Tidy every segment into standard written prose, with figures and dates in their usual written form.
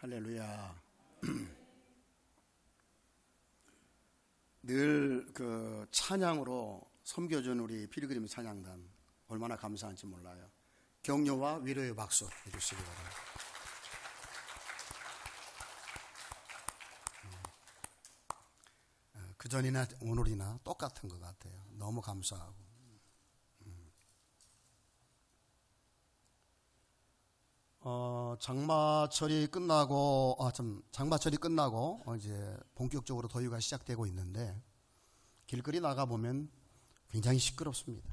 할렐루야. 늘 그 찬양으로 섬겨준 우리 필그림 찬양단 얼마나 감사한지 몰라요. 격려와 위로의 박수 해주시기 바랍니다. 그전이나 오늘이나 똑같은 것 같아요. 너무 감사하고. 장마철이 끝나고 이제 본격적으로 더위가 시작되고 있는데 길거리 나가 보면 굉장히 시끄럽습니다.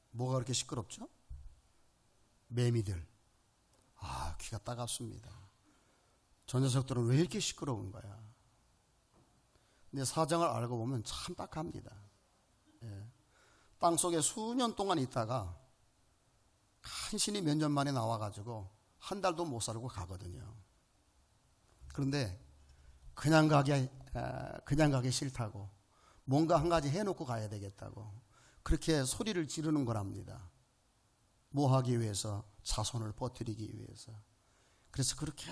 뭐가 그렇게 시끄럽죠? 매미들. 귀가 따갑습니다. 저 녀석들은 왜 이렇게 시끄러운 거야? 근데 사정을 알고 보면 참 딱합니다. 땅 속에 수년 동안 있다가 간신히 몇 년 만에 나와가지고 한 달도 못 살고 가거든요. 그런데 그냥 가기 싫다고 뭔가 한 가지 해놓고 가야 되겠다고 그렇게 소리를 지르는 거랍니다. 뭐 하기 위해서? 자손을 버티기 위해서. 그래서 그렇게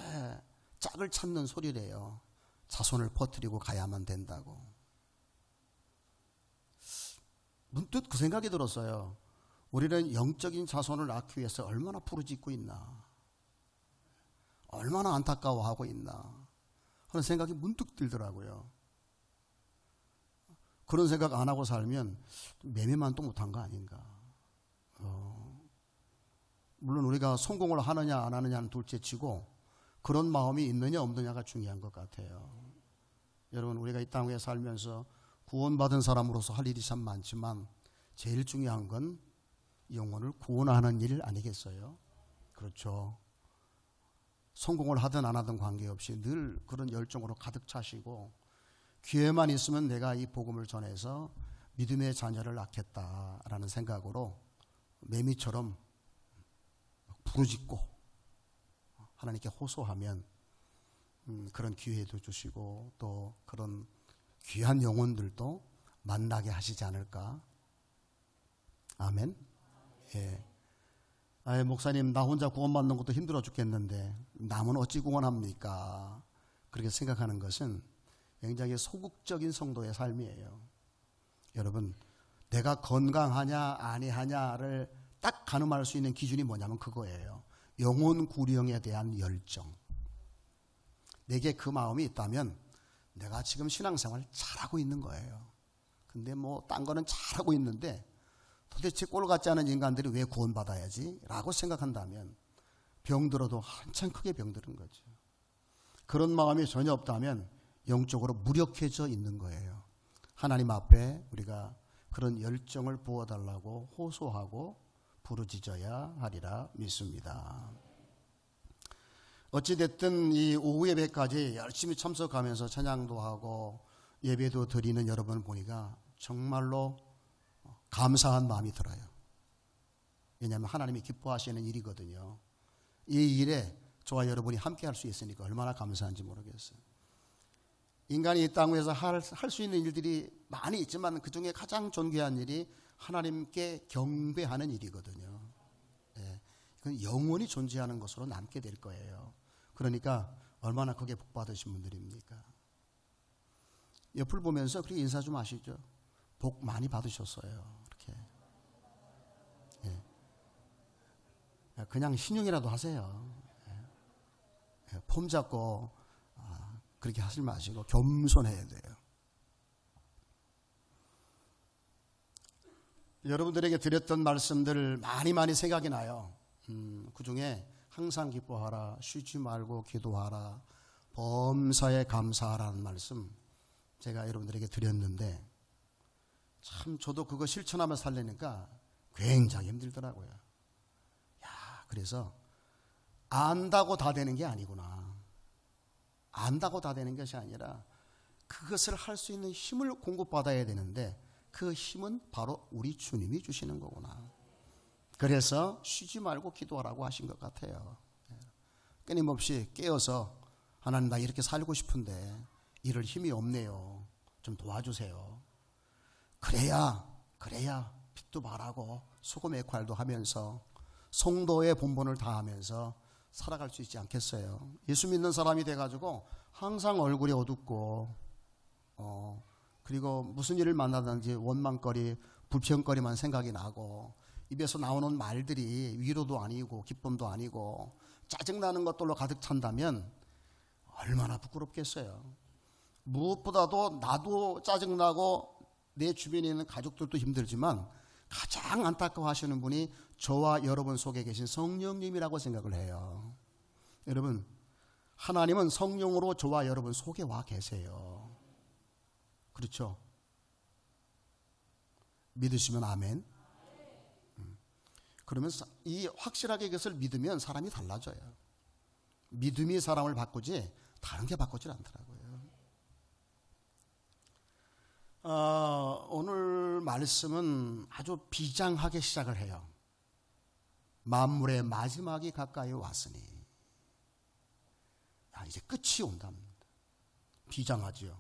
짝을 찾는 소리래요. 자손을 버티고 가야만 된다고. 문득 그 생각이 들었어요. 우리는 영적인 자손을 낳기 위해서 얼마나 부르짖고 있나, 얼마나 안타까워하고 있나 하는 생각이 문득 들더라고요. 그런 생각 안 하고 살면 매매만 또 못한 거 아닌가. 물론 우리가 성공을 하느냐 안 하느냐는 둘째치고 그런 마음이 있느냐 없느냐가 중요한 것 같아요. 여러분, 우리가 이 땅에 살면서 구원받은 사람으로서 할 일이 참 많지만 제일 중요한 건 영혼을 구원하는 일 아니겠어요? 그렇죠. 성공을 하든 안 하든 관계없이 늘 그런 열정으로 가득 차시고 기회만 있으면 내가 이 복음을 전해서 믿음의 자녀를 낳겠다라는 생각으로 매미처럼 부르짖고 하나님께 호소하면 그런 기회도 주시고 또 그런 귀한 영혼들도 만나게 하시지 않을까. 아멘. 예. 목사님, 나 혼자 구원받는 것도 힘들어 죽겠는데 남은 어찌 구원합니까? 그렇게 생각하는 것은 굉장히 소극적인 성도의 삶이에요. 여러분, 내가 건강하냐 아니하냐를 딱 가늠할 수 있는 기준이 뭐냐면 그거예요. 영혼 구령에 대한 열정. 내게 그 마음이 있다면 내가 지금 신앙생활 잘하고 있는 거예요. 근데 뭐 딴 거는 잘하고 있는데 도대체 꼴 같지 않은 인간들이 왜 구원받아야지? 라고 생각한다면 병들어도 한참 크게 병드는 거죠. 그런 마음이 전혀 없다면 영적으로 무력해져 있는 거예요. 하나님 앞에 우리가 그런 열정을 부어달라고 호소하고 부르짖어야 하리라 믿습니다. 어찌됐든 이 오후 예배까지 열심히 참석하면서 찬양도 하고 예배도 드리는 여러분을 보니까 정말로 감사한 마음이 들어요. 왜냐하면 하나님이 기뻐하시는 일이거든요. 이 일에 저와 여러분이 함께 할 수 있으니까 얼마나 감사한지 모르겠어요. 인간이 이 땅 위에서 할 수 있는 일들이 많이 있지만 그 중에 가장 존귀한 일이 하나님께 경배하는 일이거든요. 그건 영원히 존재하는 것으로 남게 될 거예요. 그러니까 얼마나 크게 복 받으신 분들입니까? 옆을 보면서 그렇게 인사 좀 하시죠. 복 많이 받으셨어요. 이렇게. 그냥 신용이라도 하세요. 폼 잡고 그렇게 하지 마시고 겸손해야 돼요. 여러분들에게 드렸던 말씀들 많이 생각이 나요. 그 중에 항상 기뻐하라, 쉬지 말고 기도하라, 범사에 감사하라는 말씀 제가 여러분들에게 드렸는데 참 저도 그거 실천하며 살려니까 굉장히 힘들더라고요. 그래서 안다고 다 되는 게 아니구나. 안다고 다 되는 것이 아니라 그것을 할 수 있는 힘을 공급받아야 되는데 그 힘은 바로 우리 주님이 주시는 거구나. 그래서 쉬지 말고 기도하라고 하신 것 같아요. 끊임없이 깨어서 하나님, 나 이렇게 살고 싶은데 이럴 힘이 없네요. 좀 도와주세요. 그래야 빛도 발하고 수고의 역할도 하면서 성도의 본분을 다하면서 살아갈 수 있지 않겠어요? 예수 믿는 사람이 돼가지고 항상 얼굴이 어둡고 그리고 무슨 일을 만나든지 원망거리, 불평거리만 생각이 나고 입에서 나오는 말들이 위로도 아니고 기쁨도 아니고 짜증나는 것들로 가득 찬다면 얼마나 부끄럽겠어요. 무엇보다도 나도 짜증나고 내 주변에 있는 가족들도 힘들지만 가장 안타까워하시는 분이 저와 여러분 속에 계신 성령님이라고 생각을 해요. 여러분, 하나님은 성령으로 저와 여러분 속에 와 계세요. 그렇죠? 믿으시면 아멘. 그러면 이 확실하게 이것을 믿으면 사람이 달라져요. 믿음이 사람을 바꾸지 다른 게 바꾸질 않더라고요. 오늘 말씀은 아주 비장하게 시작을 해요. 만물의 마지막이 가까이 왔으니. 이제 끝이 온답니다. 비장하지요.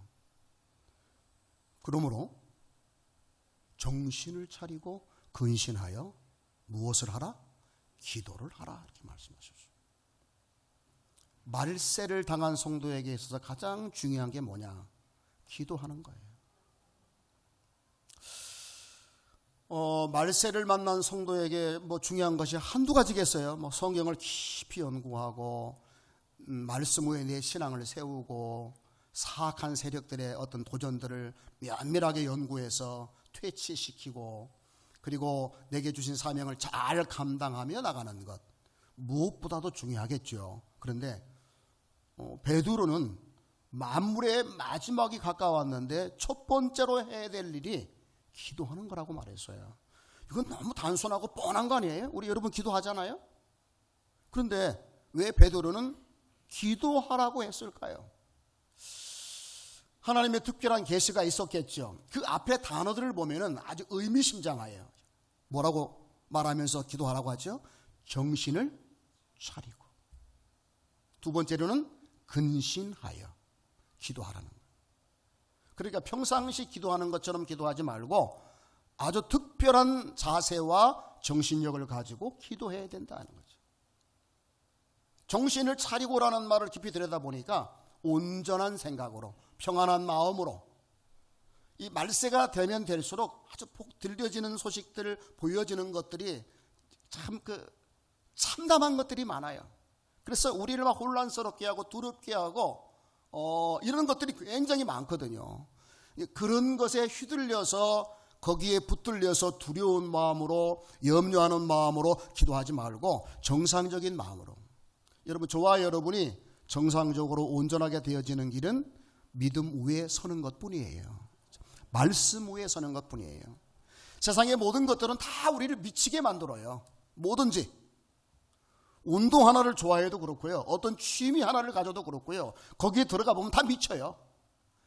그러므로 정신을 차리고 근신하여 무엇을 하라? 기도를 하라. 이렇게 말씀하셨어요. 말세를 당한 성도에게 있어서 가장 중요한 게 뭐냐? 기도하는 거예요. 말세를 만난 성도에게 중요한 것이 한두 가지겠어요. 성경을 깊이 연구하고 말씀 위에 내 신앙을 세우고 사악한 세력들의 어떤 도전들을 면밀하게 연구해서 퇴치시키고 그리고 내게 주신 사명을 잘 감당하며 나가는 것, 무엇보다도 중요하겠죠. 그런데 베드로는 만물의 마지막이 가까웠는데 첫 번째로 해야 될 일이 기도하는 거라고 말했어요. 이건 너무 단순하고 뻔한 거 아니에요? 우리 여러분 기도하잖아요. 그런데 왜 베드로는 기도하라고 했을까요? 하나님의 특별한 계시가 있었겠죠. 그 앞에 단어들을 보면은 아주 의미심장해요. 뭐라고 말하면서 기도하라고 하죠? 정신을 차리고. 두 번째로는 근신하여 기도하라는 거예요. 그러니까 평상시 기도하는 것처럼 기도하지 말고 아주 특별한 자세와 정신력을 가지고 기도해야 된다는 거죠. 정신을 차리고라는 말을 깊이 들여다보니까 온전한 생각으로 평안한 마음으로 이 말세가 되면 될수록 아주 들려지는 소식들 보여지는 것들이 참 참담한 것들이 많아요. 그래서 우리를 막 혼란스럽게 하고 두렵게 하고 이런 것들이 굉장히 많거든요. 그런 것에 휘둘려서 거기에 붙들려서 두려운 마음으로 염려하는 마음으로 기도하지 말고 정상적인 마음으로. 여러분, 저와 여러분이 정상적으로 온전하게 되어지는 길은 믿음 위에 서는 것뿐이에요. 말씀 위에 서는 것뿐이에요. 세상의 모든 것들은 다 우리를 미치게 만들어요. 뭐든지. 운동 하나를 좋아해도 그렇고요. 어떤 취미 하나를 가져도 그렇고요. 거기에 들어가 보면 다 미쳐요.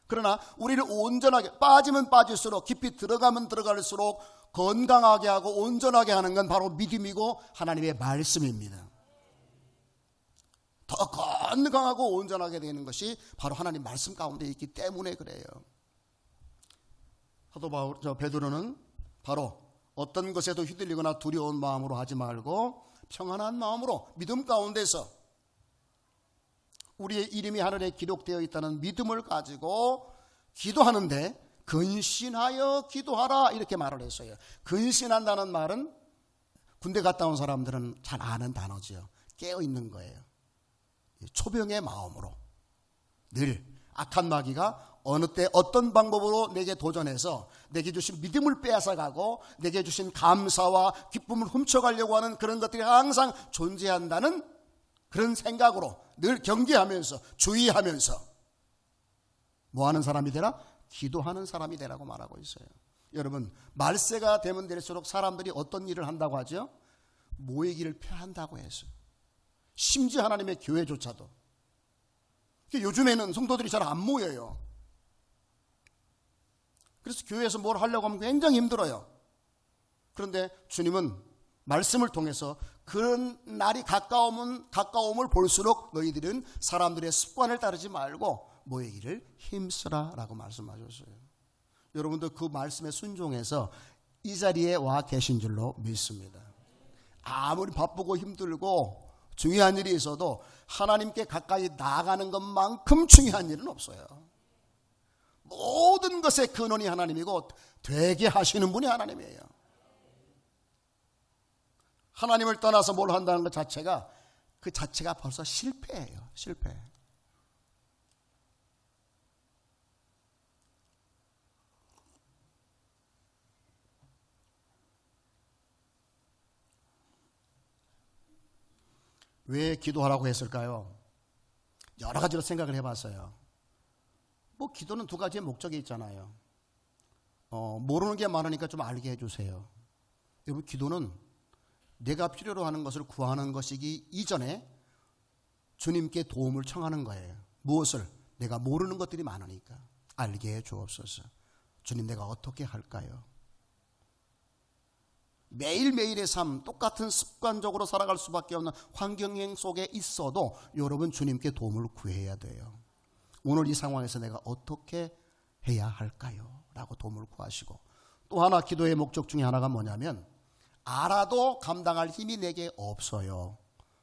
그러나 우리를 온전하게 빠지면 빠질수록 깊이 들어가면 들어갈수록 건강하게 하고 온전하게 하는 건 바로 믿음이고 하나님의 말씀입니다. 더 건강하고 온전하게 되는 것이 바로 하나님 말씀 가운데 있기 때문에 그래요. 사도 베드로는 바로 어떤 것에도 휘둘리거나 두려운 마음으로 하지 말고 평안한 마음으로 믿음 가운데서 우리의 이름이 하늘에 기록되어 있다는 믿음을 가지고 기도하는데 근신하여 기도하라 이렇게 말을 했어요. 근신한다는 말은 군대 갔다 온 사람들은 잘 아는 단어죠. 깨어있는 거예요. 초병의 마음으로 늘 악한 마귀가 어느 때 어떤 방법으로 내게 도전해서 내게 주신 믿음을 빼앗아가고 내게 주신 감사와 기쁨을 훔쳐가려고 하는 그런 것들이 항상 존재한다는 그런 생각으로 늘 경계하면서 주의하면서 뭐하는 사람이 되라? 기도하는 사람이 되라고 말하고 있어요. 여러분, 말세가 되면 될수록 사람들이 어떤 일을 한다고 하죠? 모이기를 펴한다고 했어요. 심지어 하나님의 교회조차도. 요즘에는 성도들이 잘 안 모여요. 그래서 교회에서 뭘 하려고 하면 굉장히 힘들어요. 그런데 주님은 말씀을 통해서 그런 날이 가까움을 볼수록 너희들은 사람들의 습관을 따르지 말고 모이기를 힘쓰라 라고 말씀하셨어요. 여러분도 그 말씀에 순종해서 이 자리에 와 계신 줄로 믿습니다. 아무리 바쁘고 힘들고 중요한 일이 있어도 하나님께 가까이 나아가는 것만큼 중요한 일은 없어요. 모든 것의 근원이 하나님이고 되게 하시는 분이 하나님이에요. 하나님을 떠나서 뭘 한다는 것 자체가 그 자체가 벌써 실패예요. 실패. 왜 기도하라고 했을까요? 여러 가지로 생각을 해봤어요. 뭐 기도는 두 가지의 목적이 있잖아요. 모르는 게 많으니까 좀 알게 해주세요. 여러분, 기도는 내가 필요로 하는 것을 구하는 것이기 이전에 주님께 도움을 청하는 거예요. 무엇을? 내가 모르는 것들이 많으니까 알게 해 주옵소서. 주님, 내가 어떻게 할까요? 매일매일의 삶, 똑같은 습관적으로 살아갈 수밖에 없는 환경 속에 있어도 여러분 주님께 도움을 구해야 돼요. 오늘 이 상황에서 내가 어떻게 해야 할까요? 라고 도움을 구하시고, 또 하나 기도의 목적 중에 하나가 뭐냐면, 알아도 감당할 힘이 내게 없어요.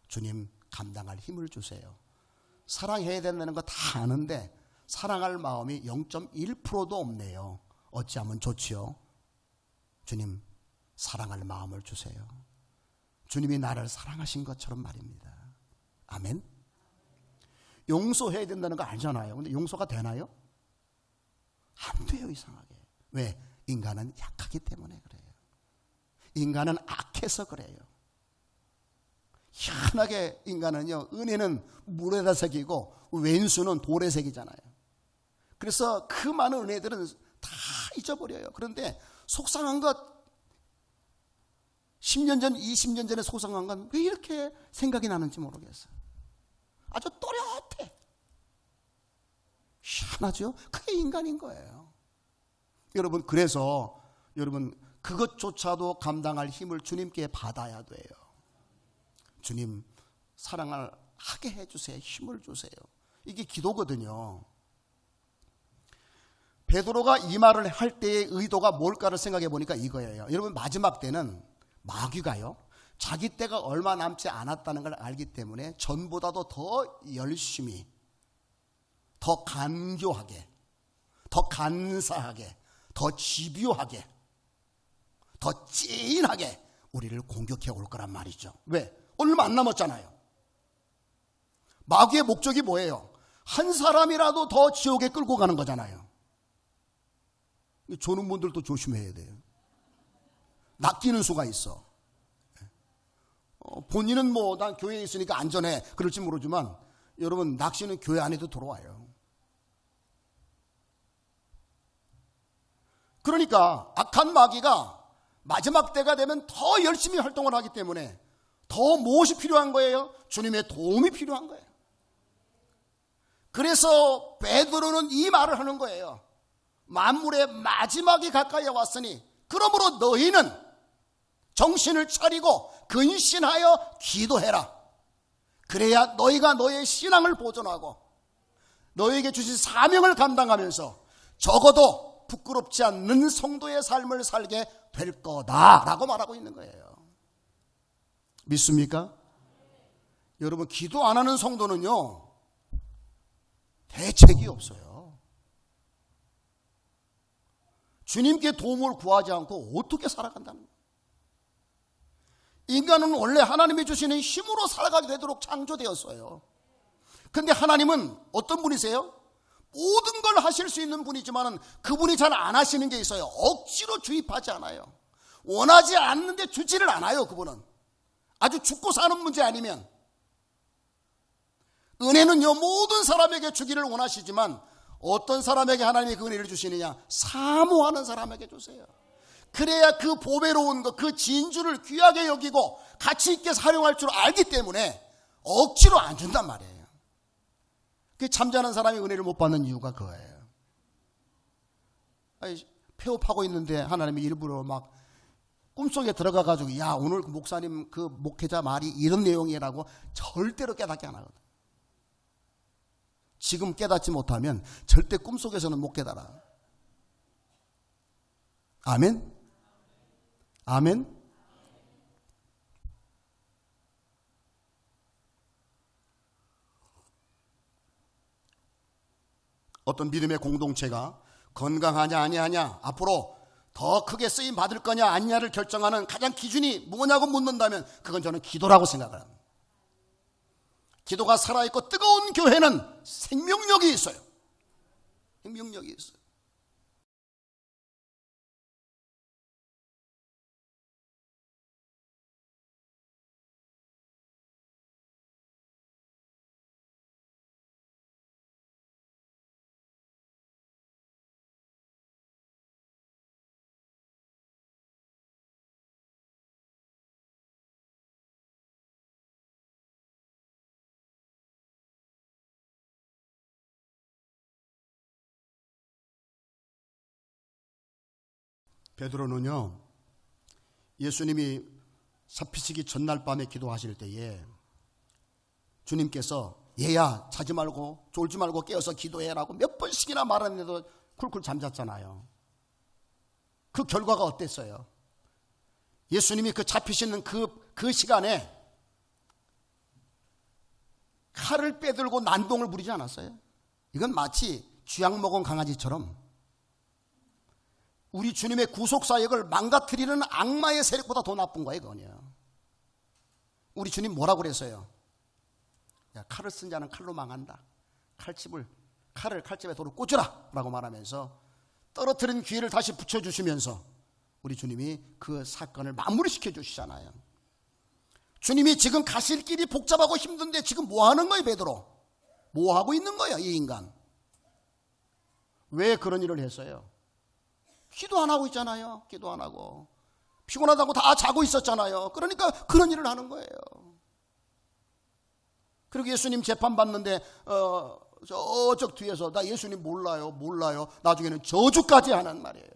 주님, 감당할 힘을 주세요. 사랑해야 된다는 거 다 아는데 사랑할 마음이 0.1%도 없네요. 어찌하면 좋지요? 주님, 사랑할 마음을 주세요. 주님이 나를 사랑하신 것처럼 말입니다. 아멘. 용서해야 된다는 거 알잖아요. 근데 용서가 되나요? 안 돼요, 이상하게. 왜? 인간은 약하기 때문에 그래요. 인간은 악해서 그래요. 희한하게 인간은요, 은혜는 물에다 새기고 왼수는 돌에 새기잖아요. 그래서 그 많은 은혜들은 다 잊어버려요. 그런데 속상한 것, 10년 전, 20년 전에 속상한 건 왜 이렇게 생각이 나는지 모르겠어요. 아주 또렷해. 희한하죠? 그게 인간인 거예요. 여러분, 그래서 여러분 그것조차도 감당할 힘을 주님께 받아야 돼요. 주님, 사랑을 하게 해주세요. 힘을 주세요. 이게 기도거든요. 베드로가 이 말을 할 때의 의도가 뭘까를 생각해 보니까 이거예요. 여러분, 마지막 때는 마귀가요, 자기 때가 얼마 남지 않았다는 걸 알기 때문에 전보다도 더 열심히, 더 간교하게, 더 간사하게, 더 집요하게, 더 찐하게 우리를 공격해 올 거란 말이죠. 왜? 얼마 안 남았잖아요. 마귀의 목적이 뭐예요? 한 사람이라도 더 지옥에 끌고 가는 거잖아요. 조는 분들도 조심해야 돼요. 낚이는 수가 있어. 본인은 뭐 난 교회에 있으니까 안전해 그럴지 모르지만 여러분, 낚시는 교회 안에도 들어와요. 그러니까 악한 마귀가 마지막 때가 되면 더 열심히 활동을 하기 때문에 더 무엇이 필요한 거예요? 주님의 도움이 필요한 거예요. 그래서 베드로는 이 말을 하는 거예요. 만물의 마지막이 가까이 왔으니 그러므로 너희는 정신을 차리고 근신하여 기도해라. 그래야 너희가 너의 신앙을 보존하고 너에게 주신 사명을 감당하면서 적어도 부끄럽지 않는 성도의 삶을 살게 될 거다라고 말하고 있는 거예요. 믿습니까? 여러분, 기도 안 하는 성도는요, 대책이 없어요. 주님께 도움을 구하지 않고 어떻게 살아간다는 거예요? 인간은 원래 하나님이 주시는 힘으로 살아가게 되도록 창조되었어요. 그런데 하나님은 어떤 분이세요? 모든 걸 하실 수 있는 분이지만 그분이 잘 안 하시는 게 있어요. 억지로 주입하지 않아요. 원하지 않는데 주지를 않아요. 그분은 아주 죽고 사는 문제 아니면. 은혜는요, 모든 사람에게 주기를 원하시지만 어떤 사람에게 하나님이 그 은혜를 주시느냐? 사모하는 사람에게 주세요. 그래야 그 보배로운 것, 그 진주를 귀하게 여기고 가치 있게 사용할 줄 알기 때문에 억지로 안 준단 말이에요. 그 잠자는 사람이 은혜를 못 받는 이유가 그거예요. 아니, 폐업하고 있는데 하나님이 일부러 막 꿈속에 들어가가지고, 야, 오늘 그 목사님 그 목회자 말이 이런 내용이라고 절대로 깨닫게 안 하거든. 지금 깨닫지 못하면 절대 꿈속에서는 못 깨달아. 아멘? 아멘? 어떤 믿음의 공동체가 건강하냐 아니하냐, 앞으로 더 크게 쓰임 받을 거냐 아니냐를 결정하는 가장 기준이 뭐냐고 묻는다면 그건 저는 기도라고 생각을 합니다. 기도가 살아있고 뜨거운 교회는 생명력이 있어요. 생명력이 있어요. 베드로는요, 예수님이 섭피시기 전날 밤에 기도하실 때에 주님께서 얘야 자지 말고 졸지 말고 깨어서 기도해라고 몇 번씩이나 말하는데도 쿨쿨 잠잤잖아요. 그 결과가 어땠어요? 예수님이 그 잡히시는 그 시간에 칼을 빼들고 난동을 부리지 않았어요? 이건 마치 쥐약 먹은 강아지처럼 우리 주님의 구속사역을 망가뜨리는 악마의 세력보다 더 나쁜 거예요. 그거요. 우리 주님 뭐라고 그랬어요? 야, 칼을 쓴 자는 칼로 망한다. 칼을 칼집에 돌을 꽂으라 라고 말하면서 떨어뜨린 기회를 다시 붙여주시면서 우리 주님이 그 사건을 마무리시켜 주시잖아요. 주님이 지금 가실 길이 복잡하고 힘든데 지금 뭐 하는 거예요? 베드로 뭐 하고 있는 거예요? 이 인간 왜 그런 일을 했어요? 기도 안 하고 있잖아요. 기도 안 하고 피곤하다고 다 자고 있었잖아요. 그러니까 그런 일을 하는 거예요. 그리고 예수님 재판받는데 저쪽 뒤에서 나 예수님 몰라요 나중에는 저주까지 하는 말이에요.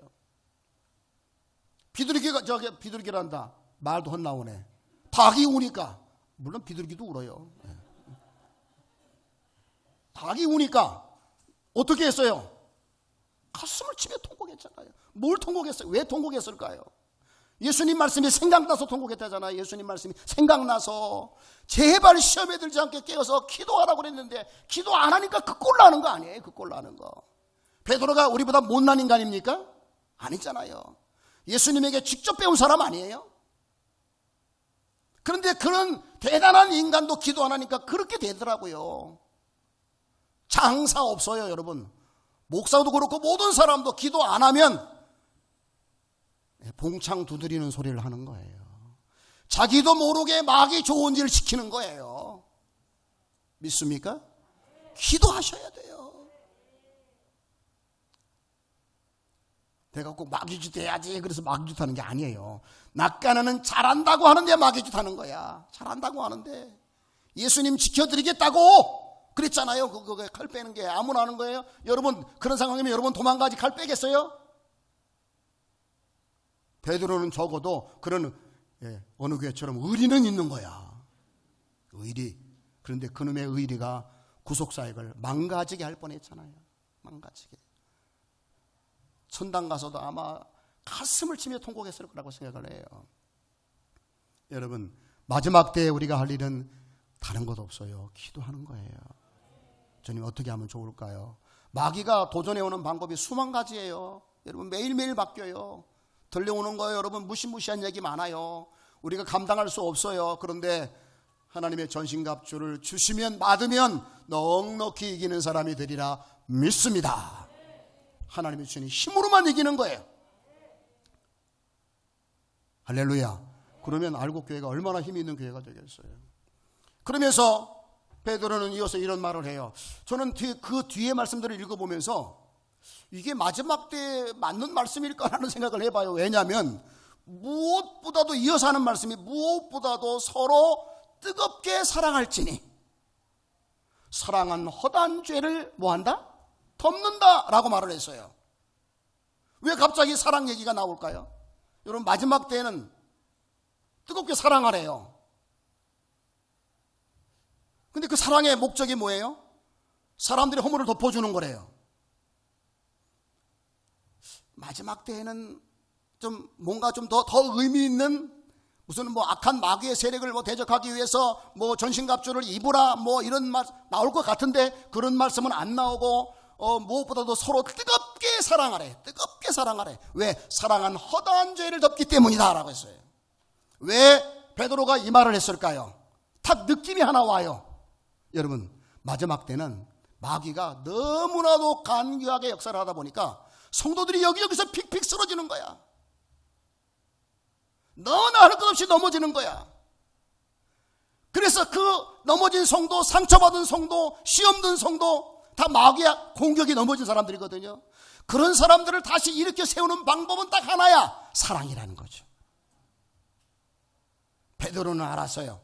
비둘기란다. 말도 헛나오네. 닭이 우니까, 물론 비둘기도 울어요. 닭이 우니까 어떻게 했어요? 가슴을 치며 통곡했잖아요. 뭘 통곡했어요? 왜 통곡했을까요? 예수님 말씀이 생각나서 통곡했다잖아요. 예수님 말씀이 생각나서 제발 시험에 들지 않게 깨어서 기도하라고 그랬는데 기도 안 하니까 그 꼴 나는 거 아니에요? 그 꼴 나는 거. 베드로가 우리보다 못난 인간입니까? 아니잖아요. 예수님에게 직접 배운 사람 아니에요? 그런데 그런 대단한 인간도 기도 안 하니까 그렇게 되더라고요. 장사 없어요, 여러분. 목사도 그렇고 모든 사람도 기도 안 하면 봉창 두드리는 소리를 하는 거예요. 자기도 모르게 마귀 좋은 일을 시키는 거예요. 믿습니까? 기도하셔야 돼요. 내가 꼭 마귀짓 해야지 그래서 마귀짓 하는 게 아니에요. 낙가나는 잘한다고 하는데 마귀짓 하는 거야. 잘한다고 하는데 예수님 지켜드리겠다고 그랬잖아요. 그거 칼 빼는 게 아무나 하는 거예요? 여러분 그런 상황이면 여러분 도망가지 칼 빼겠어요? 베드로는 적어도 그런 어느 교회처럼 의리는 있는 거야. 의리. 그런데 그놈의 의리가 구속사역을 망가지게 할 뻔했잖아요. 망가지게. 천당 가서도 아마 가슴을 치며 통곡했을 거라고 생각을 해요. 여러분 마지막 때에 우리가 할 일은 다른 것 없어요. 기도하는 거예요. 주님 어떻게 하면 좋을까요? 마귀가 도전해오는 방법이 수만 가지예요. 여러분 매일매일 바뀌어요. 들려오는 거예요. 여러분 무시무시한 얘기 많아요. 우리가 감당할 수 없어요. 그런데 하나님의 전신갑주를 주시면 받으면 넉넉히 이기는 사람이 되리라 믿습니다. 하나님이 주신 힘으로만 이기는 거예요. 할렐루야. 그러면 알곡교회가 얼마나 힘이 있는 교회가 되겠어요. 그러면서 베드로는 이어서 이런 말을 해요. 저는 그 뒤에 말씀들을 읽어보면서 이게 마지막 때에 맞는 말씀일까라는 생각을 해봐요. 왜냐하면 무엇보다도 이어서 하는 말씀이 무엇보다도 서로 뜨겁게 사랑할지니 사랑한 허다한 죄를 뭐한다? 덮는다 라고 말을 했어요. 왜 갑자기 사랑 얘기가 나올까요? 여러분 마지막 때에는 뜨겁게 사랑하래요. 근데 그 사랑의 목적이 뭐예요? 사람들의 허물을 덮어주는 거래요. 마지막 때에는 좀 뭔가 좀 더 의미 있는 무슨 뭐 악한 마귀의 세력을 뭐 대적하기 위해서 뭐 전신갑주를 입으라 뭐 이런 말 나올 것 같은데 그런 말씀은 안 나오고 무엇보다도 서로 뜨겁게 사랑하래. 뜨겁게 사랑하래. 왜? 사랑한 허다한 죄를 덮기 때문이다 라고 했어요. 왜 베드로가 이 말을 했을까요? 딱 느낌이 하나 와요. 여러분, 마지막 때는 마귀가 너무나도 간교하게 역사를 하다 보니까 성도들이 여기저기서 픽픽 쓰러지는 거야. 너나 할 것 없이 넘어지는 거야. 그래서 그 넘어진 성도, 상처받은 성도, 시험 든 성도 다 마귀의 공격이 넘어진 사람들이거든요. 그런 사람들을 다시 일으켜 세우는 방법은 딱 하나야. 사랑이라는 거죠. 베드로는 알았어요.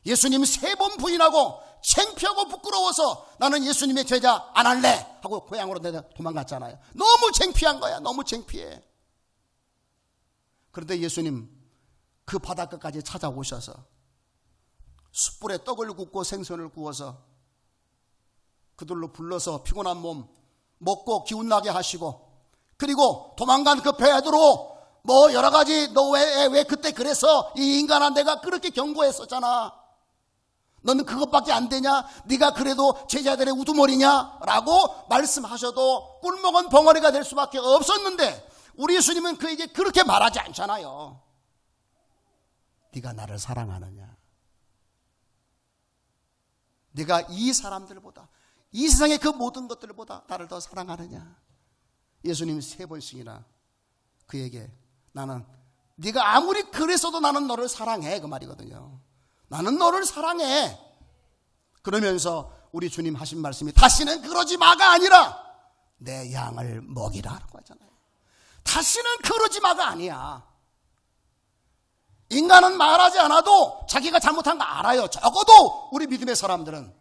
예수님 3번 부인하고 창피하고 부끄러워서 나는 예수님의 제자 안 할래 하고 고향으로 도망갔잖아요. 너무 창피한 거야. 너무 창피해. 그런데 예수님 그 바닷가까지 찾아오셔서 숯불에 떡을 굽고 생선을 구워서 그들로 불러서 피곤한 몸 먹고 기운나게 하시고, 그리고 도망간 그 베드로 뭐 여러 가지 너 왜 그때 그래서 이 인간아 내가 그렇게 경고했었잖아. 너는 그것밖에 안 되냐? 네가 그래도 제자들의 우두머리냐? 라고 말씀하셔도 꿀먹은 벙어리가 될 수밖에 없었는데 우리 예수님은 그에게 그렇게 말하지 않잖아요. 네가 나를 사랑하느냐? 네가 이 사람들보다, 이 세상의 그 모든 것들보다 나를 더 사랑하느냐? 예수님이 3번씩이나 그에게 나는 네가 아무리 그랬어도 나는 너를 사랑해 그 말이거든요. 나는 너를 사랑해. 그러면서 우리 주님 하신 말씀이 다시는 그러지 마가 아니라 내 양을 먹이라 라고 하잖아요. 다시는 그러지 마가 아니야. 인간은 말하지 않아도 자기가 잘못한 거 알아요. 적어도 우리 믿음의 사람들은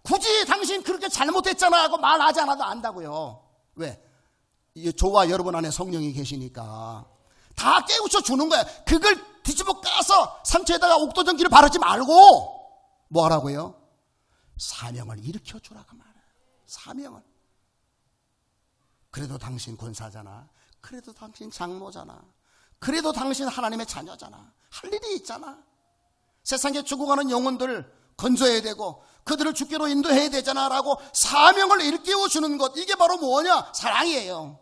굳이 당신 그렇게 잘못했잖아 하고 말하지 않아도 안다고요. 왜? 저와 여러분 안에 성령이 계시니까 다 깨우쳐 주는 거야. 그걸 뒤집어 까서 상처에다가 옥도전기를 바르지 말고 뭐 하라고요? 사명을 일으켜 주라고 말해요. 사명을. 그래도 당신 권사잖아. 그래도 당신 장모잖아. 그래도 당신 하나님의 자녀잖아. 할 일이 있잖아. 세상에 죽어가는 영혼들을 건져야 되고 그들을 주께로 인도해야 되잖아 라고 사명을 일깨워 주는 것, 이게 바로 뭐냐? 사랑이에요.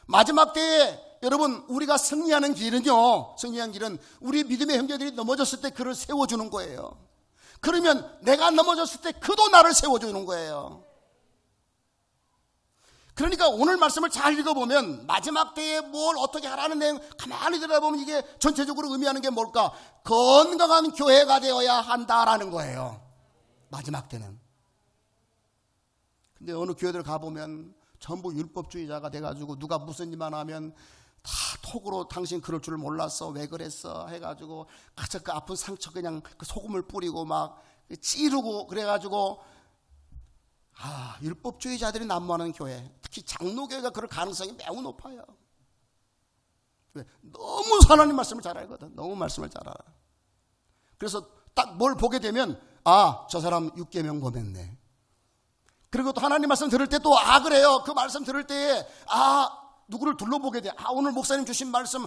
마지막 때에 여러분 우리가 승리하는 길은요, 승리한 길은 우리 믿음의 형제들이 넘어졌을 때 그를 세워주는 거예요. 그러면 내가 넘어졌을 때 그도 나를 세워주는 거예요. 그러니까 오늘 말씀을 잘 읽어보면 마지막 때에 뭘 어떻게 하라는 내용 가만히 들여다보면 이게 전체적으로 의미하는 게 뭘까? 건강한 교회가 되어야 한다라는 거예요. 마지막 때는. 근데 어느 교회들 가보면 전부 율법주의자가 돼가지고 누가 무슨 일만 하면 다 톡으로 당신 그럴 줄 몰랐어, 왜 그랬어 해가지고 가서 그 아픈 상처 그냥 그 소금을 뿌리고 막 찌르고 그래가지고, 율법주의자들이 난무하는 교회, 특히 장로교회가 그럴 가능성이 매우 높아요. 왜? 너무 하나님 말씀을 잘 알거든. 너무 말씀을 잘 알아. 그래서 딱 뭘 보게 되면 저 사람 6계명 범했네. 그리고 또 하나님 말씀 들을 때 또 그래요. 그 말씀 들을 때에 누구를 둘러보게 돼. 오늘 목사님 주신 말씀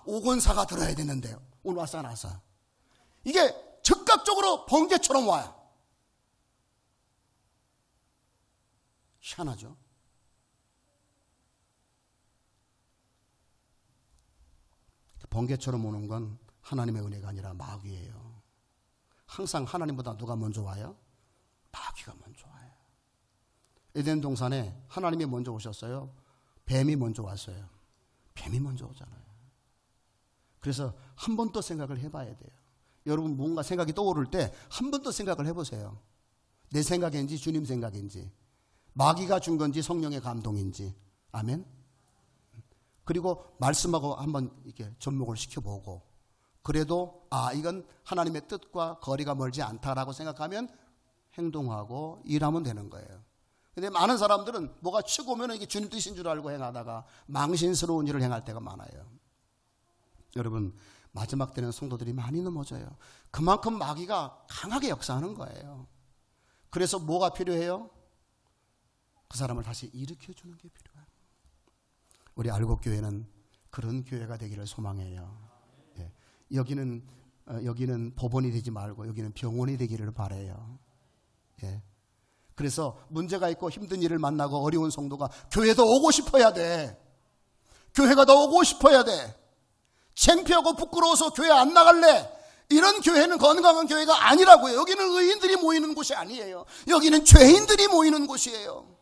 오건사가 들어야 되는데요. 오늘 왔어 안 왔어? 이게 즉각적으로 번개처럼 와요. 희한하죠. 번개처럼 오는 건 하나님의 은혜가 아니라 마귀예요. 항상 하나님보다 누가 먼저 와요? 마귀가 먼저 와요. 에덴 동산에 하나님이 먼저 오셨어요? 뱀이 먼저 왔어요? 뱀이 먼저 오잖아요. 그래서 한 번 더 생각을 해봐야 돼요. 여러분 뭔가 생각이 떠오를 때 한 번 더 생각을 해보세요. 내 생각인지 주님 생각인지, 마귀가 준 건지 성령의 감동인지. 아멘. 그리고 말씀하고 한번 이렇게 접목을 시켜보고, 그래도 이건 하나님의 뜻과 거리가 멀지 않다라고 생각하면 행동하고 일하면 되는 거예요. 근데 많은 사람들은 뭐가 치고 오면 이게 주님 뜻인 줄 알고 행하다가 망신스러운 일을 행할 때가 많아요. 여러분 마지막 때는 성도들이 많이 넘어져요. 그만큼 마귀가 강하게 역사하는 거예요. 그래서 뭐가 필요해요? 그 사람을 다시 일으켜주는 게 필요해요. 우리 알곡교회는 그런 교회가 되기를 소망해요. 예. 여기는 법원이 되지 말고 여기는 병원이 되기를 바라요. 예. 그래서 문제가 있고 힘든 일을 만나고 어려운 성도가 교회도 오고 싶어야 돼. 교회가 더 오고 싶어야 돼. 창피하고 부끄러워서 교회 안 나갈래? 이런 교회는 건강한 교회가 아니라고요. 여기는 의인들이 모이는 곳이 아니에요. 여기는 죄인들이 모이는 곳이에요.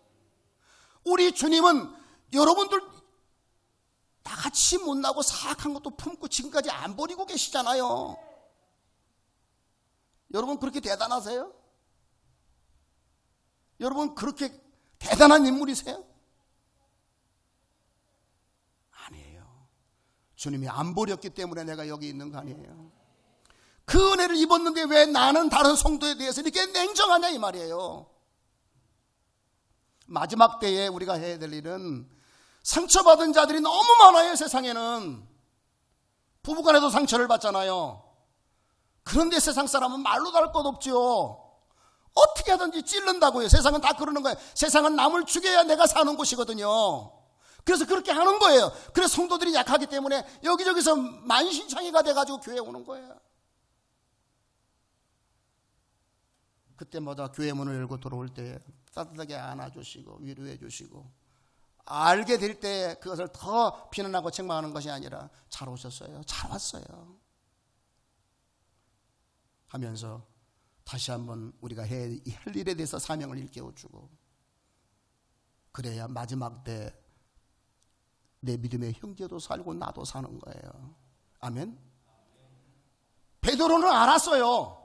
우리 주님은 여러분들 다 같이 못나고 사악한 것도 품고 지금까지 안 버리고 계시잖아요. 여러분 그렇게 대단하세요? 여러분 그렇게 대단한 인물이세요? 아니에요. 주님이 안 버렸기 때문에 내가 여기 있는 거 아니에요. 그 은혜를 입었는데 왜 나는 다른 성도에 대해서 이렇게 냉정하냐 이 말이에요. 마지막 때에 우리가 해야 될 일은, 상처받은 자들이 너무 많아요. 세상에는 부부간에도 상처를 받잖아요. 그런데 세상 사람은 말로 다 할 것 없죠. 어떻게 하든지 찌른다고요. 세상은 다 그러는 거예요. 세상은 남을 죽여야 내가 사는 곳이거든요. 그래서 그렇게 하는 거예요. 그래서 성도들이 약하기 때문에 여기저기서 만신창이가 돼가지고 교회에 오는 거예요. 그때마다 교회 문을 열고 들어올 때 따뜻하게 안아주시고 위로해 주시고, 알게 될 때 그것을 더 비난하고 책망하는 것이 아니라 잘 오셨어요, 잘 왔어요 하면서 다시 한번 우리가 할 일에 대해서 사명을 일깨워주고, 그래야 마지막 때 내 믿음의 형제도 살고 나도 사는 거예요. 아멘. 베드로는 알았어요.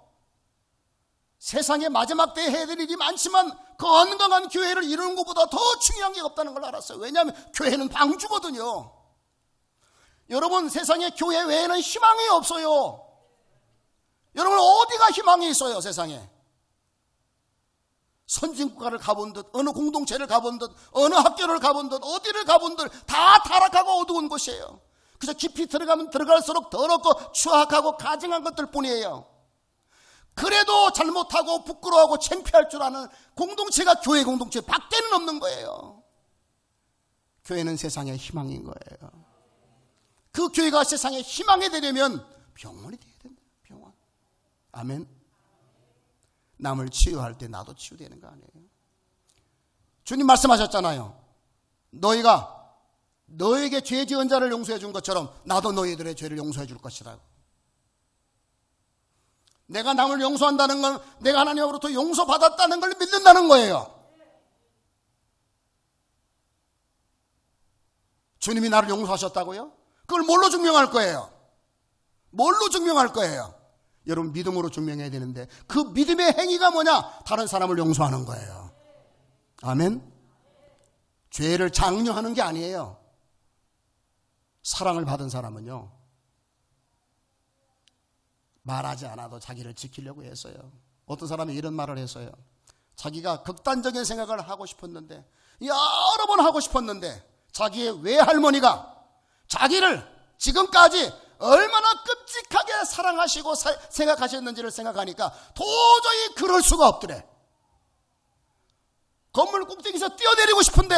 세상에 마지막 때에 해야 될 일이 많지만 건강한 교회를 이루는 것보다 더 중요한 게 없다는 걸 알았어요. 왜냐하면 교회는 방주거든요. 여러분, 세상에 교회 외에는 희망이 없어요. 여러분, 어디가 희망이 있어요? 세상에 선진국가를 가본 듯, 어느 공동체를 가본 듯, 어느 학교를 가본 듯, 어디를 가본 듯 다 타락하고 어두운 곳이에요. 그래서 깊이 들어가면 들어갈수록 더럽고 추악하고 가증한 것들 뿐이에요. 그래도 잘못하고 부끄러워하고 창피할 줄 아는 공동체가 교회 공동체 밖에는 없는 거예요. 교회는 세상의 희망인 거예요. 그 교회가 세상의 희망이 되려면 병원이 돼야 된다. 병원. 아멘. 남을 치유할 때 나도 치유되는 거 아니에요. 주님 말씀하셨잖아요. 너희가 너에게 죄 지은 자를 용서해 준 것처럼 나도 너희들의 죄를 용서해 줄 것이라고. 내가 남을 용서한다는 건 내가 하나님으로부터 용서받았다는 걸 믿는다는 거예요. 주님이 나를 용서하셨다고요? 그걸 뭘로 증명할 거예요? 뭘로 증명할 거예요? 여러분, 믿음으로 증명해야 되는데, 그 믿음의 행위가 뭐냐? 다른 사람을 용서하는 거예요. 아멘. 죄를 장려하는 게 아니에요. 사랑을 받은 사람은요, 말하지 않아도 자기를 지키려고 했어요. 어떤 사람이 이런 말을 했어요. 자기가 극단적인 생각을 하고 싶었는데, 여러 번 하고 싶었는데, 자기의 외할머니가 자기를 지금까지 얼마나 끔찍하게 사랑하시고 생각하셨는지를 생각하니까 도저히 그럴 수가 없더래. 건물 꼭대기에서 뛰어내리고 싶은데,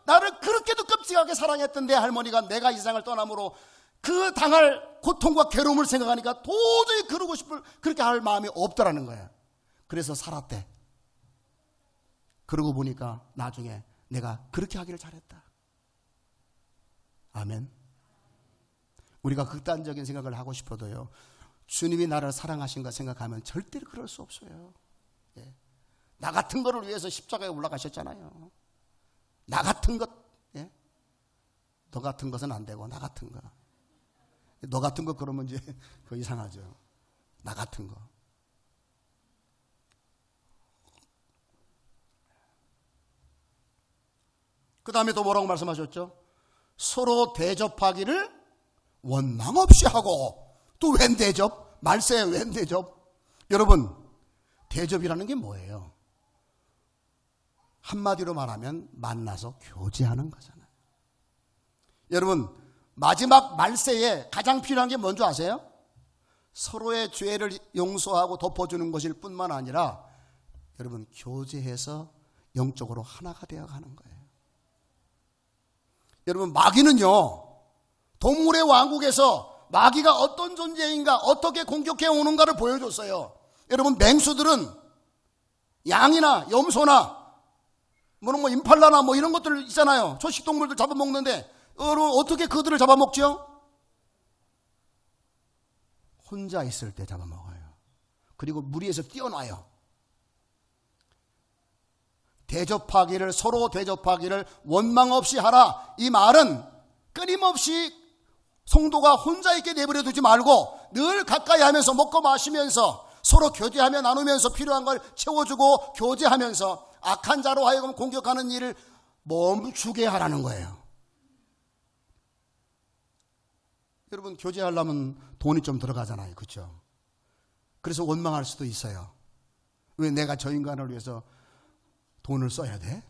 나를 그렇게도 끔찍하게 사랑했던 내 할머니가 내가 이 세상을 떠남으로 그 당할 고통과 괴로움을 생각하니까 도저히 그렇게 할 마음이 없더라는 거예요. 그래서 살았대. 그러고 보니까 나중에 내가 그렇게 하기를 잘했다. 아멘. 우리가 극단적인 생각을 하고 싶어도요, 주님이 나를 사랑하신 거 생각하면 절대로 그럴 수 없어요. 예. 나 같은 거를 위해서 십자가에 올라가셨잖아요. 나 같은 것, 예? 너 같은 것은 안 되고 나 같은 거. 너 같은 거 그러면 이제 그거 이상하죠. 나 같은 거. 그 다음에 또 뭐라고 말씀하셨죠? 서로 대접하기를 원망 없이 하고. 또 웬 대접? 말세에 웬 대접? 여러분, 대접이라는 게 뭐예요? 한마디로 말하면 만나서 교제하는 거잖아요. 여러분, 마지막 말세에 가장 필요한 게 뭔지 아세요? 서로의 죄를 용서하고 덮어주는 것일 뿐만 아니라, 여러분, 교제해서 영적으로 하나가 되어가는 거예요. 여러분, 마귀는요, 동물의 왕국에서 마귀가 어떤 존재인가, 어떻게 공격해 오는가를 보여줬어요. 여러분, 맹수들은 양이나 염소나 뭐 임팔라나 뭐 이런 것들 있잖아요. 초식동물들 잡아먹는데 어떻게 그들을 잡아먹죠? 혼자 있을 때 잡아먹어요. 그리고 무리에서 뛰어나요. 대접하기를, 서로 대접하기를 원망 없이 하라. 이 말은 끊임없이 성도가 혼자 있게 내버려 두지 말고 늘 가까이 하면서 먹고 마시면서 서로 교제하며 나누면서 필요한 걸 채워주고 교제하면서 악한 자로 하여금 공격하는 일을 멈추게 하라는 거예요. 여러분, 교제하려면 돈이 좀 들어가잖아요. 그렇죠? 그래서 원망할 수도 있어요. 왜 내가 저 인간을 위해서 돈을 써야 돼?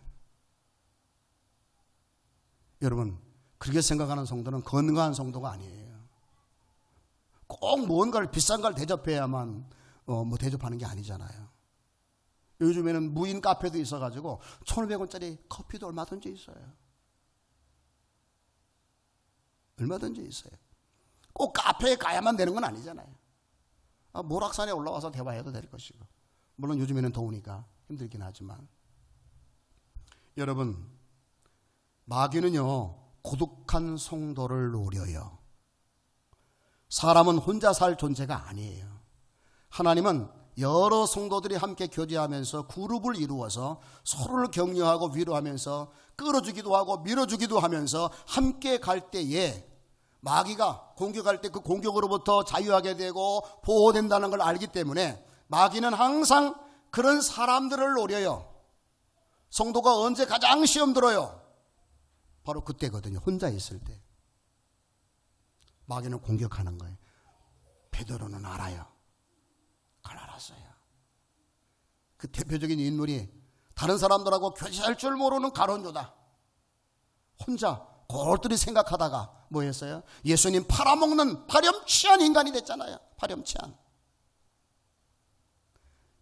여러분, 그렇게 생각하는 성도는 건강한 성도가 아니에요. 꼭 무언가를 비싼 걸 대접해야만 대접하는 게 아니잖아요. 요즘에는 무인 카페도 있어가지고 1,500원짜리 커피도 얼마든지 있어요. 얼마든지 있어요. 꼭 카페에 가야만 되는 건 아니잖아요. 모락산에 올라와서 대화해도 될 것이고, 물론 요즘에는 더우니까 힘들긴 하지만, 여러분, 마귀는요 고독한 성도를 노려요. 사람은 혼자 살 존재가 아니에요. 하나님은 여러 성도들이 함께 교제하면서 그룹을 이루어서 서로를 격려하고 위로하면서 끌어주기도 하고 밀어주기도 하면서 함께 갈 때에 마귀가 공격할 때 그 공격으로부터 자유하게 되고 보호된다는 걸 알기 때문에 마귀는 항상 그런 사람들을 노려요. 성도가 언제 가장 시험 들어요? 바로 그때거든요. 혼자 있을 때. 마귀는 공격하는 거예요. 베드로는 알아요. 그걸 알았어요. 그 대표적인 인물이 다른 사람들하고 교제할 줄 모르는 가론유다. 혼자 골똘히 생각하다가 뭐 했어요? 예수님 팔아먹는 파렴치한 인간이 됐잖아요. 파렴치한.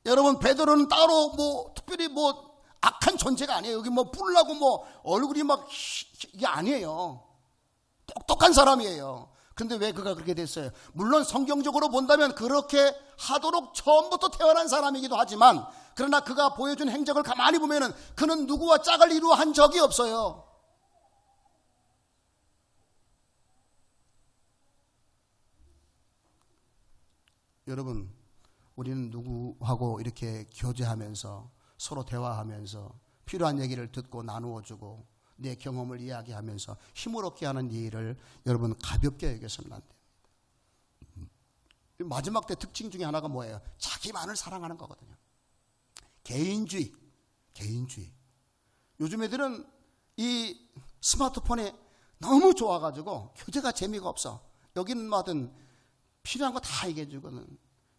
여러분, 베드로는 따로 특별히 악한 존재가 아니에요. 여기 뿔나고 얼굴이 이게 아니에요. 똑똑한 사람이에요. 근데 왜 그가 그렇게 됐어요? 물론 성경적으로 본다면 그렇게 하도록 처음부터 태어난 사람이기도 하지만, 그러나 그가 보여준 행적을 가만히 보면은 그는 누구와 짝을 이루어 한 적이 없어요. 여러분, 우리는 누구하고 이렇게 교제하면서 서로 대화하면서 필요한 얘기를 듣고 나누어주고 내 경험을 이야기하면서 힘을 얻게 하는 일을 여러분 가볍게 여겨서는 안 됩니다. 마지막 때 특징 중에 하나가 뭐예요? 자기만을 사랑하는 거거든요. 개인주의. 요즘 애들은 이 스마트폰에 너무 좋아가지고 교제가 재미가 없어. 여기는 뭐든 필요한 거 다 얘기해 주거든.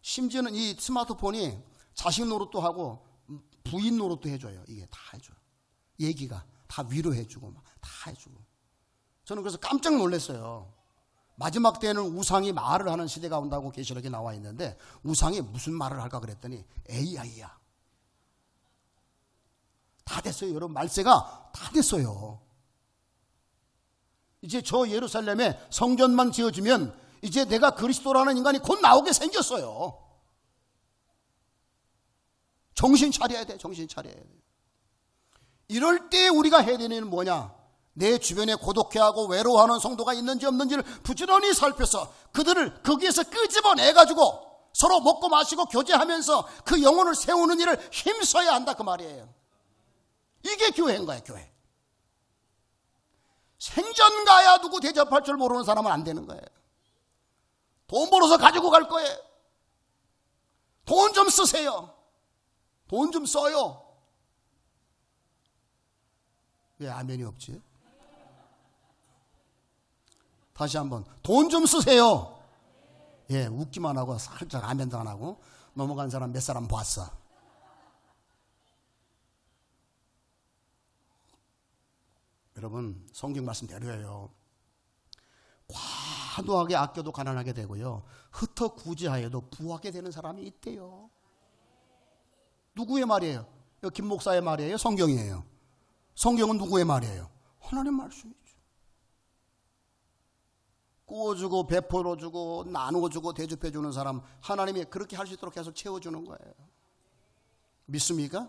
심지어는 이 스마트폰이 자식 노릇도 하고 부인 노릇도 해줘요. 이게 다 해줘요. 얘기가 다 위로해주고 다 해주고. 저는 그래서 깜짝 놀랐어요. 마지막 때에는 우상이 말을 하는 시대가 온다고 계시록에 나와 있는데, 우상이 무슨 말을 할까 그랬더니 AI야. 다 됐어요. 여러분, 말세가 다 됐어요. 이제 저 예루살렘에 성전만 지어지면 이제 내가 그리스도라는 인간이 곧 나오게 생겼어요. 정신 차려야 돼. 정신 차려야 돼. 이럴 때 우리가 해야 되는 일은 뭐냐? 내 주변에 고독해하고 외로워하는 성도가 있는지 없는지를 부지런히 살펴서 그들을 거기에서 끄집어내가지고 서로 먹고 마시고 교제하면서 그 영혼을 세우는 일을 힘써야 한다, 그 말이에요. 이게 교회인 거예요. 교회. 생전 가야 누구 대접할 줄 모르는 사람은 안 되는 거예요. 돈 벌어서 가지고 갈 거예요. 돈 좀 쓰세요. 돈 좀 써요. 왜 아멘이 없지? 다시 한번, 돈 좀 쓰세요. 예, 웃기만 하고 살짝 아멘도 안 하고 넘어간 사람 몇 사람 봤어. 여러분, 성경 말씀대로예요. 과도하게 아껴도 가난하게 되고요, 흩어 구제하여도 부하게 되는 사람이 있대요. 누구의 말이에요? 김 목사의 말이에요? 성경이에요? 성경은 누구의 말이에요? 하나님 말씀이죠. 구워주고 베풀어주고 나누어주고 대접해주는 사람, 하나님이 그렇게 할 수 있도록 계속 채워주는 거예요. 믿습니까?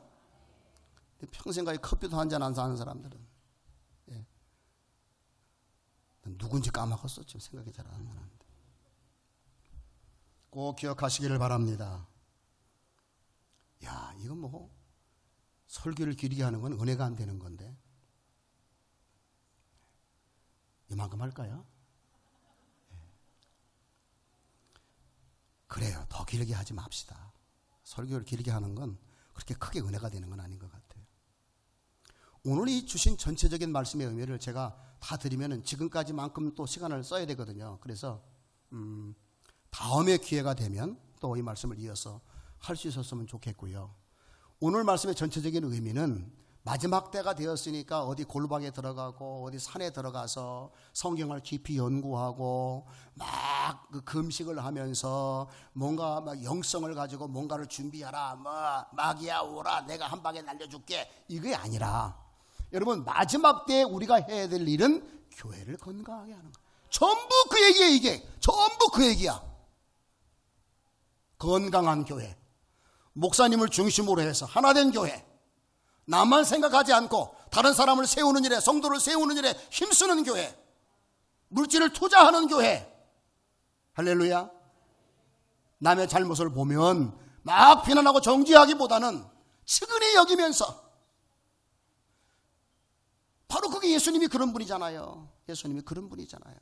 평생까지 커피도 한잔 안 사는 사람들은 누군지 까먹었어. 지금 생각이 잘 안 나는데. 꼭 기억하시기를 바랍니다. 야, 이건 뭐 설교를 길게 하는 건 은혜가 안 되는 건데 이만큼 할까요? 그래요. 더 길게 하지 맙시다. 설교를 길게 하는 건 그렇게 크게 은혜가 되는 건 아닌 것 같아요. 오늘 이 주신 전체적인 말씀의 의미를 제가 다 드리면은 지금까지만큼 또 시간을 써야 되거든요. 그래서 다음에 기회가 되면 또 이 말씀을 이어서 할 수 있었으면 좋겠고요. 오늘 말씀의 전체적인 의미는 마지막 때가 되었으니까 어디 골방에 들어가고 어디 산에 들어가서 성경을 깊이 연구하고 막 그 금식을 하면서 뭔가 막 영성을 가지고 뭔가를 준비하라. 뭐 마귀야 오라 내가 한 방에 날려줄게. 이게 아니라 여러분 마지막 때에 우리가 해야 될 일은 교회를 건강하게 하는 거예요. 전부 그 얘기예요. 이게 전부 그 얘기야. 건강한 교회, 목사님을 중심으로 해서 하나된 교회, 나만 생각하지 않고 다른 사람을 세우는 일에, 성도를 세우는 일에 힘쓰는 교회, 물질을 투자하는 교회. 할렐루야. 남의 잘못을 보면 막 비난하고 정죄하기보다는 측은히 여기면서, 바로 그게 예수님이 그런 분이잖아요. 예수님이 그런 분이잖아요.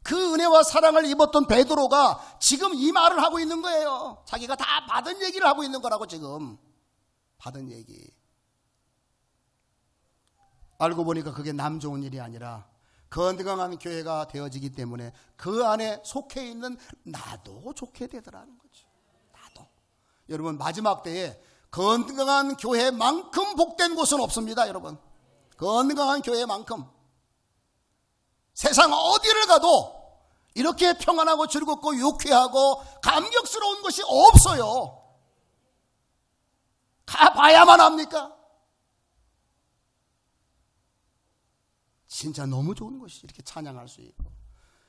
그 은혜와 사랑을 입었던 베드로가 지금 이 말을 하고 있는 거예요. 자기가 다 받은 얘기를 하고 있는 거라고. 지금 받은 얘기. 알고 보니까 그게 남 좋은 일이 아니라 건강한 교회가 되어지기 때문에 그 안에 속해 있는 나도 좋게 되더라는 거죠. 나도. 여러분 마지막 때에 건강한 교회만큼 복된 곳은 없습니다. 여러분 건강한 교회만큼. 세상 어디를 가도 이렇게 평안하고 즐겁고 유쾌하고 감격스러운 것이 없어요. 가봐야만 합니까? 진짜 너무 좋은 것이 이렇게 찬양할 수 있고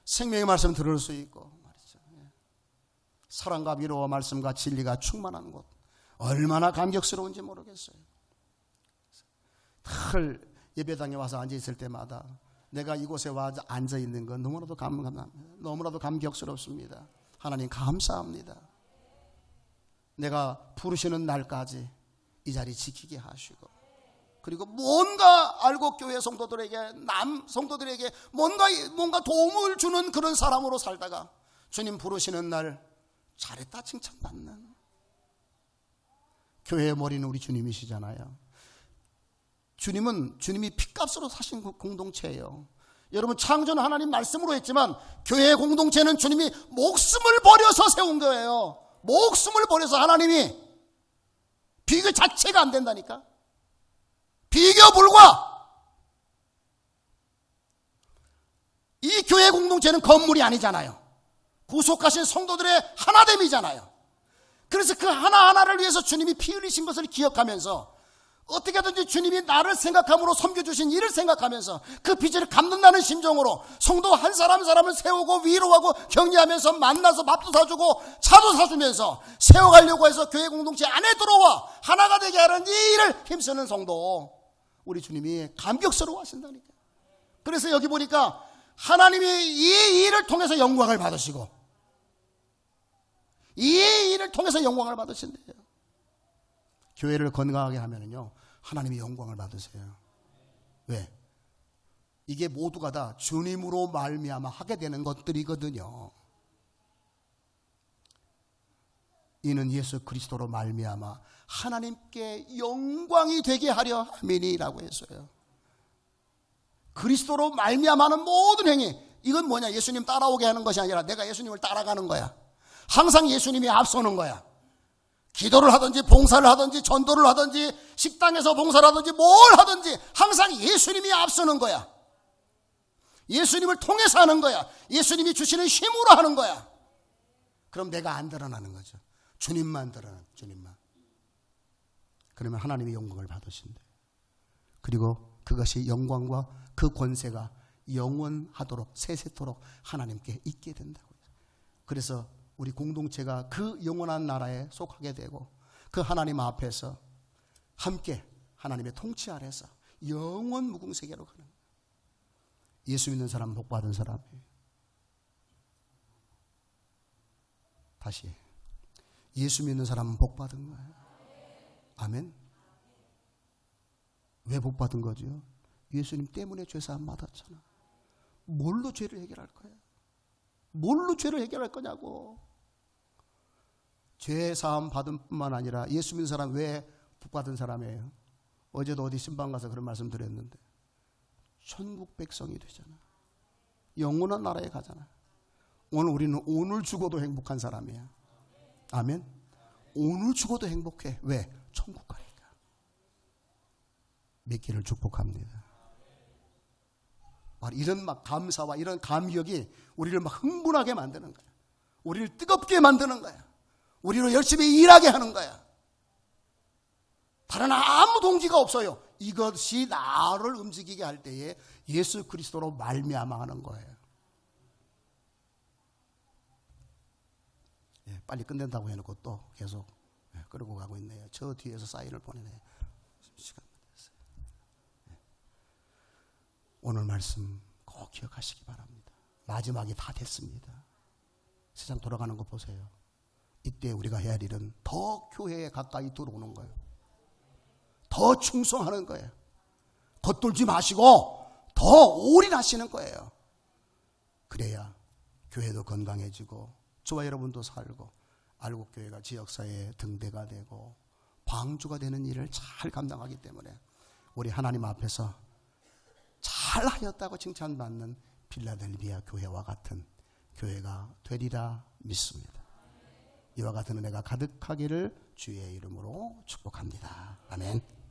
생명의 말씀 들을 수 있고 말이죠. 사랑과 위로와 말씀과 진리가 충만한 곳, 얼마나 감격스러운지 모르겠어요. 늘 예배당에 와서 앉아 있을 때마다 내가 이곳에 와 앉아 있는 건 너무나도 감사합니다. 너무나도 감격스럽습니다. 하나님 감사합니다. 내가 부르시는 날까지 이 자리 지키게 하시고, 그리고 뭔가 알곡 교회 성도들에게, 남 성도들에게 뭔가 도움을 주는 그런 사람으로 살다가 주님 부르시는 날 잘했다 칭찬받는, 교회의 머리는 우리 주님이시잖아요. 주님이 핏값으로 사신 공동체예요. 여러분 창조는 하나님 말씀으로 했지만 교회의 공동체는 주님이 목숨을 버려서 세운 거예요. 목숨을 버려서. 하나님이 비교 자체가 안 된다니까. 비교 불가. 이 교회 공동체는 건물이 아니잖아요. 구속하신 성도들의 하나됨이잖아요. 그래서 그 하나하나를 위해서 주님이 피 흘리신 것을 기억하면서 어떻게든지 주님이 나를 생각함으로 섬겨주신 일을 생각하면서 그 빚을 갚는다는 심정으로 성도 한 사람 한 사람을 세우고 위로하고 격려하면서 만나서 밥도 사주고 차도 사주면서 세워가려고 해서 교회 공동체 안에 들어와 하나가 되게 하는 이 일을 힘쓰는 성도, 우리 주님이 감격스러워 하신다니까. 그래서 여기 보니까 하나님이 이 일을 통해서 영광을 받으시고 이 일을 통해서 영광을 받으신대요. 교회를 건강하게 하면은요 하나님이 영광을 받으세요. 왜? 이게 모두가 다 주님으로 말미암아 하게 되는 것들이거든요. 이는 예수 그리스도로 말미암아 하나님께 영광이 되게 하려 함이니라고 했어요. 그리스도로 말미암아는 모든 행위, 이건 뭐냐? 예수님 따라오게 하는 것이 아니라 내가 예수님을 따라가는 거야. 항상 예수님이 앞서는 거야. 기도를 하든지 봉사를 하든지 전도를 하든지 식당에서 봉사를 하든지 뭘 하든지 항상 예수님이 앞서는 거야. 예수님을 통해서 하는 거야. 예수님이 주시는 힘으로 하는 거야. 그럼 내가 안 드러나는 거죠. 주님만 드러나. 주님만. 그러면 하나님이 영광을 받으신대. 그리고 그것이 영광과 그 권세가 영원하도록 세세토록 하나님께 있게 된다고. 그래서 우리 공동체가 그 영원한 나라에 속하게 되고 그 하나님 앞에서 함께 하나님의 통치 아래서 영원 무궁세계로 가는 거예요. 예수 믿는 사람은 복받은 사람이에요. 다시, 예수 믿는 사람은 복받은 거예요. 아멘. 왜 복받은 거죠? 예수님 때문에 죄사함 받았잖아. 뭘로 죄를 해결할 거야? 뭘로 죄를 해결할 거냐고. 죄사함 받은 뿐만 아니라 예수 믿는 사람 왜 복받은 사람이에요? 어제도 어디 신방 가서 그런 말씀 드렸는데 천국 백성이 되잖아. 영원한 나라에 가잖아. 오늘 우리는 오늘 죽어도 행복한 사람이야. 아멘. 오늘 죽어도 행복해. 왜? 천국 가니까. 믿기를 축복합니다. 이런 막 감사와 이런 감격이 우리를 막 흥분하게 만드는 거야. 우리를 뜨겁게 만드는 거야. 우리로 열심히 일하게 하는 거야. 다른 아무 동기가 없어요. 이것이 나를 움직이게 할 때에 예수 그리스도로 말미암아 하는 거예요. 빨리 끝낸다고 해놓고 또 계속 끌고 가고 있네요. 저 뒤에서 사인을 보내네요. 시간 됐어요. 오늘 말씀 꼭 기억하시기 바랍니다. 마지막이 다 됐습니다. 세상 돌아가는 거 보세요. 이때 우리가 해야 할 일은 더 교회에 가까이 들어오는 거예요. 더 충성하는 거예요. 겉돌지 마시고 더 올인하시는 거예요. 그래야 교회도 건강해지고 저와 여러분도 살고 알곡교회가 지역사회의 등대가 되고 방주가 되는 일을 잘 감당하기 때문에 우리 하나님 앞에서 잘하였다고 칭찬받는 필라델비아 교회와 같은 교회가 되리라 믿습니다. 이와 같은 은혜가 가득하기를 주의 이름으로 축복합니다. 아멘.